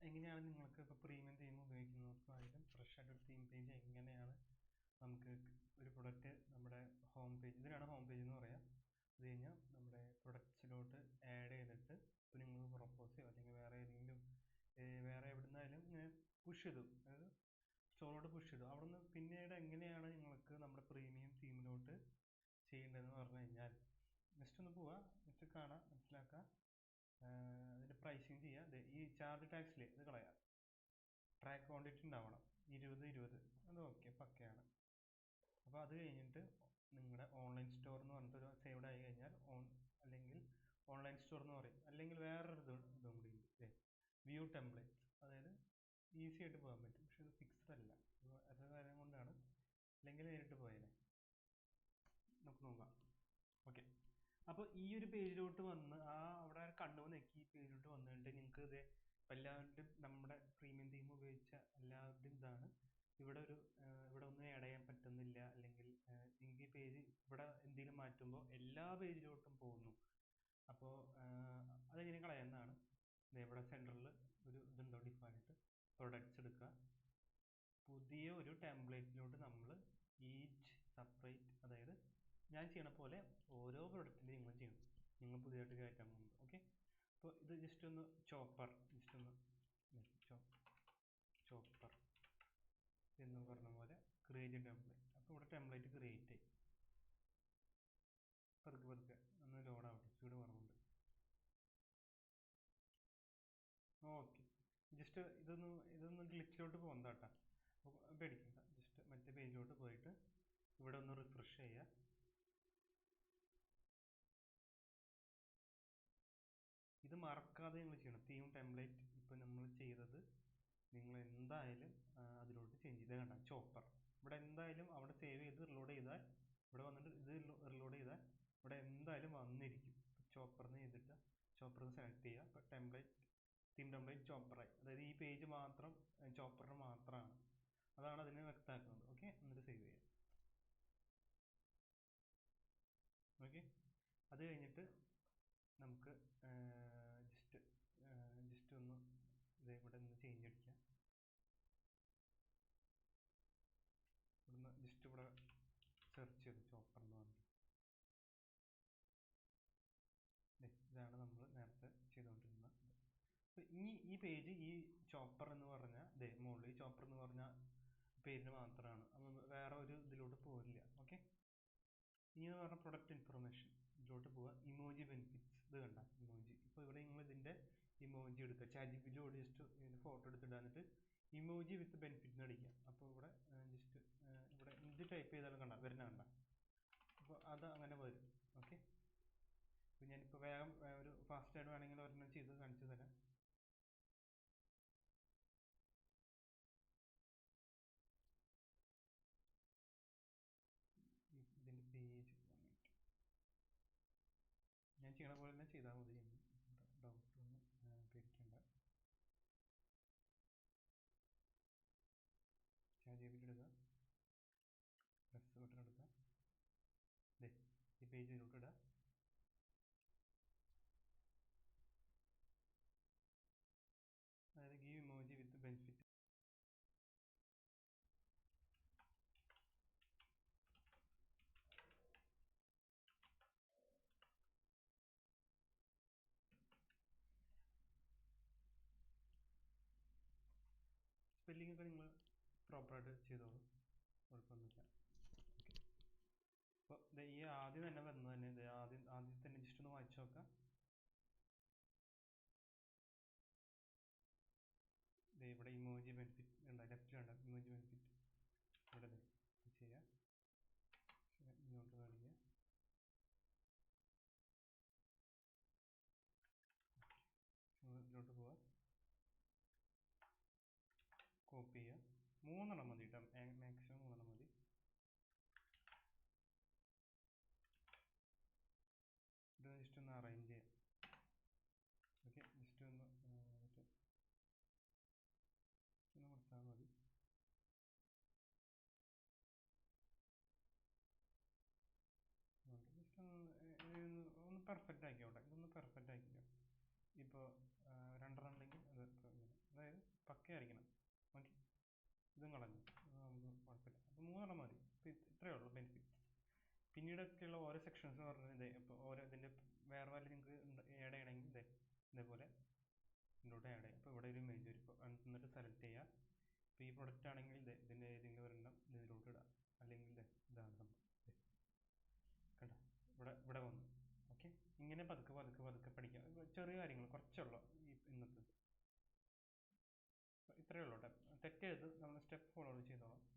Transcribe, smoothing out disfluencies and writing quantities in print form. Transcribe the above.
എങ്ങനെയാണ് നിങ്ങൾക്ക് ഇപ്പോൾ പ്രീമിയം തീം ഉപയോഗിക്കുന്നവർക്കായാലും ഫ്രഷ് ആയിട്ട് ഒരു തീം പേജ് എങ്ങനെയാണ് നമുക്ക് ഒരു പ്രൊഡക്റ്റ് നമ്മുടെ ഹോം പേജ്, ഇതിനാണ് ഹോം പേജ് എന്ന് പറയാം. അത് കഴിഞ്ഞാൽ നമ്മുടെ പ്രൊഡക്ട്സിലോട്ട് ആഡ് ചെയ്തിട്ട് ഇപ്പോൾ നിങ്ങൾ പ്രൊപ്പോസ് ചെയ്യോ അല്ലെങ്കിൽ വേറെ ഏതെങ്കിലും വേറെ എവിടുന്നായാലും ഇങ്ങനെ പുഷ് ചെയ്തു, അതായത് സ്റ്റോറിലോട്ട് പുഷ് ചെയ്തു. അവിടെ നിന്ന് പിന്നീട് എങ്ങനെയാണ് നിങ്ങൾക്ക് നമ്മുടെ പ്രീമിയം തീമിലോട്ട് ചെയ്യേണ്ടതെന്ന് പറഞ്ഞു കഴിഞ്ഞാൽ ജസ്റ്റ് ഒന്ന് പോവുക, ജസ്റ്റ് കാണാം, മനസ്സിലാക്കുക, അതിൻ്റെ പ്രൈസിങ് ചെയ്യുക. ഈ ചാർജ് ടാക്സിൽ ഇത് കളയാം. ട്രാക്ക് ക്വാണ്ടിറ്റി ഉണ്ടാവണം 20 അത് ഓക്കെ, പക്കയാണ്. അപ്പോൾ അത് കഴിഞ്ഞിട്ട് നിങ്ങളുടെ ഓൺലൈൻ സ്റ്റോർ എന്ന് പറഞ്ഞിട്ടൊരു സേവ്ഡ് ആയി കഴിഞ്ഞാൽ അല്ലെങ്കിൽ ഓൺലൈൻ സ്റ്റോർ എന്ന് പറയും, അല്ലെങ്കിൽ വേറൊരു ഇതും കൂടി ഉണ്ട്, വ്യൂ ടെംപ്ലേറ്റ്സ്. അതായത് ഈസി ആയിട്ട് പോകാൻ പറ്റും, പക്ഷെ ഇത് ഫിക്സ്ഡ് അല്ല. അത് കാര്യം കൊണ്ടാണ്, അല്ലെങ്കിൽ നേരിട്ട് പോയേനെ. നമുക്ക് നോക്കാം. ഓക്കെ, അപ്പോൾ ഈ ഒരു പേജിലോട്ട് വന്ന് അവിടെ കണ്ണു നെക്കി ഈ പേജിലോട്ട് വന്നിട്ട് നിങ്ങൾക്ക് ഇത് എല്ലാവരുടെയും നമ്മുടെ പ്രീമിയം തീം ഉപയോഗിച്ച എല്ലാവരുടെയും ഇതാണ്. ഇവിടെ ഒന്നും ആഡ് ചെയ്യാൻ പറ്റുന്നില്ല, അല്ലെങ്കിൽ നിങ്ങൾക്ക് ഈ പേജ് ഇവിടെ എന്തെങ്കിലും മാറ്റുമ്പോൾ എല്ലാ പേജിലോട്ടും പോകുന്നു. അപ്പോൾ അതെങ്ങനെ കളയുന്നതാണ്. ഇവിടെ സെൻറ്ററിൽ ഒരു ഇതുണ്ടോ ഡിഫാൾട്ട് പ്രൊഡക്ട്സ് എടുക്കുക. പുതിയ ഒരു ടെംപ്ലേറ്റിലോട്ട് നമ്മൾ ഈച്ച് സെപ്പറേറ്റ്, അതായത് ഞാൻ ചെയ്യണ പോലെ ഓരോ പ്രൊഡക്റ്റിൻ്റെ നിങ്ങൾ ചെയ്യണം, നിങ്ങൾ പുതിയതായിട്ട് കയറ്റാൻ പോകുന്നത്. ഓക്കെ, അപ്പോൾ ഇത് ജസ്റ്റ് ഒന്ന് ചോപ്പർ എന്ന് പറഞ്ഞ പോലെ ക്രിയേറ്റ് ടെംപ്ലേറ്റ്. അപ്പോൾ ഇവിടെ ടെംപ്ലേറ്റ് ക്രിയേറ്റ് ആയി. പതുക്കെ ഒന്ന് ലോഡ് ആവട്ടെ, സ്പീഡ് കുറവുണ്ട്. ഓക്കെ, ജസ്റ്റ് ഇതൊന്ന് ഗ്ലിച്ചിലോട്ട് പോകുന്നതാട്ടാ. അപ്പോൾ പേടിക്കണ്ട, ജസ്റ്റ് മറ്റേ പേജിലോട്ട് പോയിട്ട് ഇവിടെ ഒന്ന് റിഫ്രഷ് ചെയ്യുക. ഇത് മറക്കാതെ നിങ്ങൾ ചെയ്യണം. തീം ടെംപ്ലേറ്റ് ഇപ്പം നമ്മൾ ചെയ്തത് നിങ്ങൾ എന്തായാലും അതിലോട്ട് ചേഞ്ച് ചെയ്താൽ കണ്ട ചോപ്പർ ഇവിടെ എന്തായാലും അവിടെ സേവ് ചെയ്ത് റിലോഡ് ചെയ്താൽ ഇവിടെ വന്നിട്ട് ഇത് റിലോഡ് ചെയ്താൽ ഇവിടെ എന്തായാലും വന്നിരിക്കും. ചോപ്പറിന് ചെയ്തിട്ട് ചോപ്പറിന് സെലക്ട് ചെയ്യുക. അപ്പോൾ തീം ടെംപ്ലേറ്റ് ചോപ്പറായി. അതായത് ഈ പേജ് മാത്രം ചോപ്പറിന് മാത്രമാണ്, അതാണ് അതിനെ വ്യക്തമാക്കുന്നത്. ഓക്കെ, എന്നിട്ട് സേവ് ചെയ്യാം. ഓക്കെ, അത് കഴിഞ്ഞിട്ട് നമുക്ക് ജസ്റ്റ് ഒന്ന് ഇവിടെ നിന്ന് ചേഞ്ച് അടിക്കാം. ഇവിടുന്ന് ജസ്റ്റ് ഇവിടെ സെർച്ച് ചെയ്തു ചോപ്പർ എന്ന് പറഞ്ഞു. ഇതാണ് നമ്മൾ നേരത്തെ ചെയ്തുകൊണ്ടിരുന്നത്. അപ്പോൾ ഈ പേജ് ഈ ചോപ്പർ എന്ന് പറഞ്ഞാൽ മുകളിൽ ഈ ചോപ്പർ എന്ന് പറഞ്ഞ പേരിന് മാത്രമാണ്, വേറെ ഒരു ഇതിലോട്ട് പോരില്ല. ഓക്കെ, ഇനി എന്ന് പറഞ്ഞാൽ പ്രൊഡക്റ്റ് ഇൻഫർമേഷൻ ഇതിലോട്ട് പോവുക. ഇമോജി ബെനിഫിറ്റ്സ്, ഇത് കണ്ട ഇമോജി. ഇപ്പോൾ ഇവിടെ നിങ്ങൾ ഇതിൻ്റെ ഇമോജി എടുക്കുക, ചാറ്റ്ജിപിറ്റിയോട് ജസ്റ്റ് ഇതിൻ്റെ ഫോട്ടോ എടുത്തിട്ട് ഇമോജി വിത്ത് ബെനിഫിറ്റ് അടിക്കുക. അപ്പോൾ ഇവിടെ ജസ്റ്റ് ഇവിടെ ഇത് ടൈപ്പ് ചെയ്താലും കണ്ട കണ്ട. അപ്പോൾ അത് അങ്ങനെ വരും. ഓക്കെ, അപ്പോൾ ഞാനിപ്പോൾ വേഗം ഒരു ഫാസ്റ്റായിട്ട് വേണമെങ്കിൽ ഒരെണ്ണം ചെയ്ത് കാണിച്ചു തരാം. ഇതിൻ്റെ പേജ് വന്നിട്ട് ഞാൻ ചെയ്യണ പോലെ തന്നെ ചെയ്താൽ മതി. ഡൗട്ട് ഒന്നും പേടിക്കേണ്ട. ചാറ്റ്ജിപിറ്റി എടുക്കുക, പ്ലസ് ബട്ടൺ എടുക്കുക, ഈ പേജ് ഇതിലോട്ട് ഇടുക. അതായത് ഗീവ് ഇമോജി വിത്ത് ബെനിഫിറ്റ്. സ്പെല്ലിംഗ് ഒക്കെ നിങ്ങൾ പ്രോപ്പറായിട്ട് ചെയ്തോളൂ, കുഴപ്പമൊന്നുമില്ല. ഓക്കെ, അപ്പോൾ ഈ ആദ്യം തന്നെ വന്നത് തന്നെ ആദ്യം തന്നെ ജസ്റ്റ് ഒന്ന് വായിച്ചു നോക്കാം. ഇവിടെ ഇമോജി ബെനിഫിറ്റ് ഉണ്ട്, ലെഫ്റ്റിലുണ്ട് ഇമോജി ബെനിഫിറ്റ്. ഇവിടെ ചെയ്യാം, ഇങ്ങോട്ട് കാണിക്കുക. ഇതിലോട്ട് പോവാ, കോപ്പി ചെയ്യുക. 3 മതി കേട്ടോ, മാക്സിമം 3 മതി. ഇത് ജസ്റ്റ് ഒന്ന് അറേഞ്ച് ചെയ്യാം. ഓക്കെ, ജസ്റ്റ് ഒന്ന് കൊടുത്താൽ മതി. ജസ്റ്റ് ഒന്ന് പെർഫെക്റ്റ് ആക്കിയോട്ടെ, ഇതൊന്ന് പെർഫെക്റ്റ് ആക്കിയോ. ഇപ്പോൾ 2 ഉണ്ടെങ്കിൽ അത് അതായത് പക്കയായിരിക്കണം. ഓക്കെ, ഇതും കളഞ്ഞു, നമുക്ക് കുഴപ്പമില്ല. അപ്പോൾ 3 മതി. അപ്പോൾ ഇത്രയേ ഉള്ളൂ ബെനിഫിറ്റ്. പിന്നീടൊക്കെയുള്ള ഓരോ സെക്ഷൻസ് എന്ന് പറഞ്ഞാൽ ഇതേ, ഇപ്പോൾ ഓരോ ഇതിൻ്റെ വേറെ വല്ല നിങ്ങൾക്ക് ആഡ് ചെയ്യണമെങ്കിൽ ഇതേപോലെ ഇതിലോട്ട് ആഡ് ചെയ്യാം. അപ്പോൾ ഇവിടെ ഒരു ഇമേജ് വരും. ഇപ്പോൾ എന്നിട്ട് സെലക്ട് ചെയ്യുക. ഇപ്പോൾ ഈ പ്രൊഡക്റ്റ് ആണെങ്കിൽ ഇതിൻ്റെ ഏതെങ്കിലും ഒരെണ്ണം ഇതിലോട്ട് ഇടാം. അല്ലെങ്കിൽ ഇതാണ് സംഭവം. കണ്ടോ, ഇവിടെ വന്നു. ഓക്കെ, ഇങ്ങനെ പതുക്കെ പതുക്കെ പതുക്കെ പഠിക്കാം. ചെറിയ കാര്യങ്ങൾ കുറച്ചുള്ളൂ ഈ ഇന്നത്തെ. ഇത്രയേ ഉള്ളൂ കേട്ടോ. തെറ്റരുത്, നമ്മൾ സ്റ്റെപ്പ് ഫോളോ ചെയ്തോളാം.